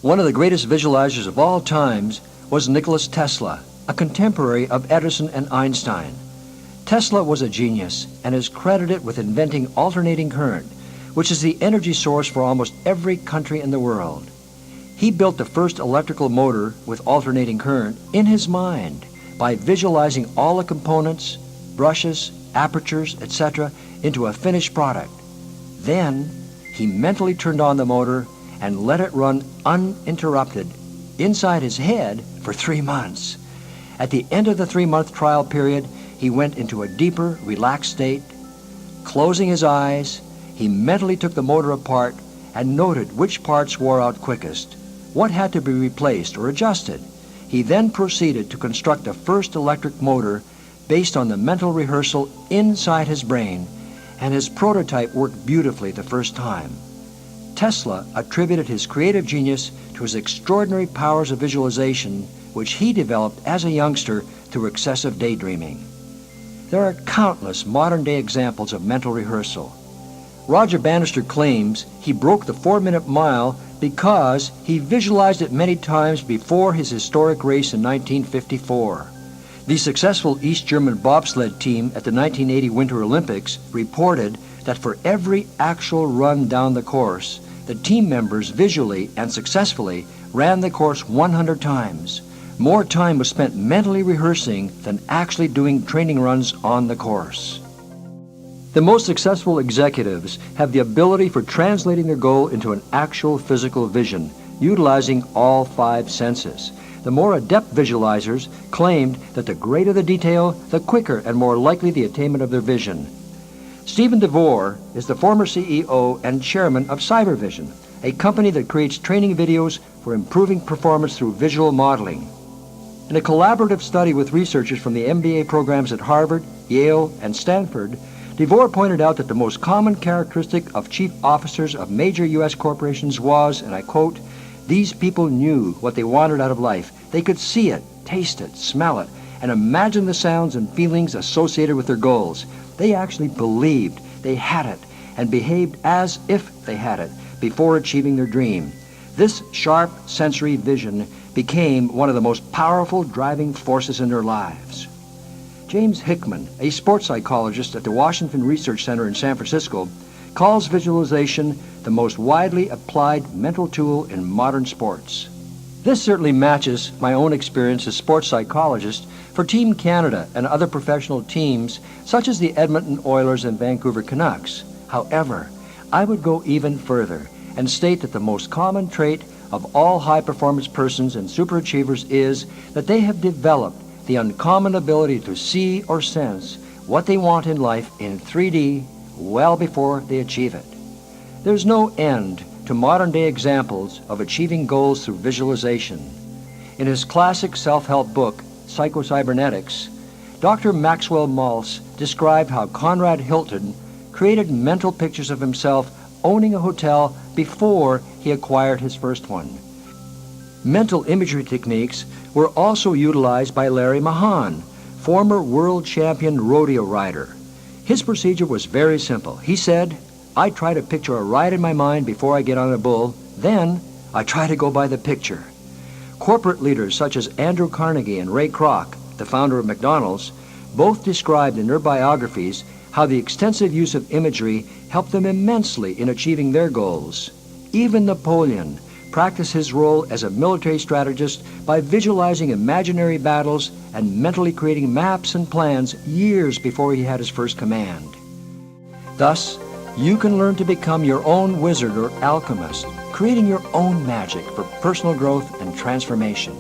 One of the greatest visualizers of all times was Nikola Tesla, a contemporary of Edison and Einstein. Tesla was a genius and is credited with inventing alternating current, which is the energy source for almost every country in the world. He built the first electrical motor with alternating current in his mind by visualizing all the components, brushes, apertures, etc. into a finished product. Then, he mentally turned on the motor and let it run uninterrupted inside his head for 3 months. At the end of the 3-month trial period, he went into a deeper, relaxed state. Closing his eyes, he mentally took the motor apart and noted which parts wore out quickest, what had to be replaced or adjusted. He then proceeded to construct the first electric motor based on the mental rehearsal inside his brain, and his prototype worked beautifully the first time. Tesla attributed his creative genius to his extraordinary powers of visualization, which he developed as a youngster through excessive daydreaming. There are countless modern-day examples of mental rehearsal. Roger Bannister claims he broke the 4-minute mile because he visualized it many times before his historic race in 1954. The successful East German bobsled team at the 1980 Winter Olympics reported that for every actual run down the course, the team members visually and successfully ran the course 100 times. More time was spent mentally rehearsing than actually doing training runs on the course. The most successful executives have the ability for translating their goal into an actual physical vision, utilizing all 5 senses. The more adept visualizers claimed that the greater the detail, the quicker and more likely the attainment of their vision. Stephen DeVore is the former CEO and chairman of Cybervision, a company that creates training videos for improving performance through visual modeling. In a collaborative study with researchers from the MBA programs at Harvard, Yale, and Stanford, DeVore pointed out that the most common characteristic of chief officers of major U.S. corporations was, and I quote, "These people knew what they wanted out of life. They could see it, taste it, smell it, and imagine the sounds and feelings associated with their goals. They actually believed they had it and behaved as if they had it before achieving their dream. This sharp sensory vision became one of the most powerful driving forces in their lives." James Hickman, a sports psychologist at the Washington Research Center in San Francisco, calls visualization the most widely applied mental tool in modern sports. This certainly matches my own experience as sports psychologist for Team Canada and other professional teams such as the Edmonton Oilers and Vancouver Canucks. However, I would go even further and state that the most common trait of all high-performance persons and superachievers is that they have developed the uncommon ability to see or sense what they want in life in 3D well before they achieve it. There's no end to modern-day examples of achieving goals through visualization. In his classic self-help book, Psycho-Cybernetics, Dr. Maxwell Maltz described how Conrad Hilton created mental pictures of himself owning a hotel before he acquired his first one. Mental imagery techniques were also utilized by Larry Mahan, former world champion rodeo rider. His procedure was very simple. He said, "I try to picture a ride in my mind before I get on a bull, then I try to go by the picture." Corporate leaders such as Andrew Carnegie and Ray Kroc, the founder of McDonald's, both described in their biographies how the extensive use of imagery helped them immensely in achieving their goals. Even Napoleon practiced his role as a military strategist by visualizing imaginary battles and mentally creating maps and plans years before he had his first command. Thus, you can learn to become your own wizard or alchemist, creating your own magic for personal growth and transformation.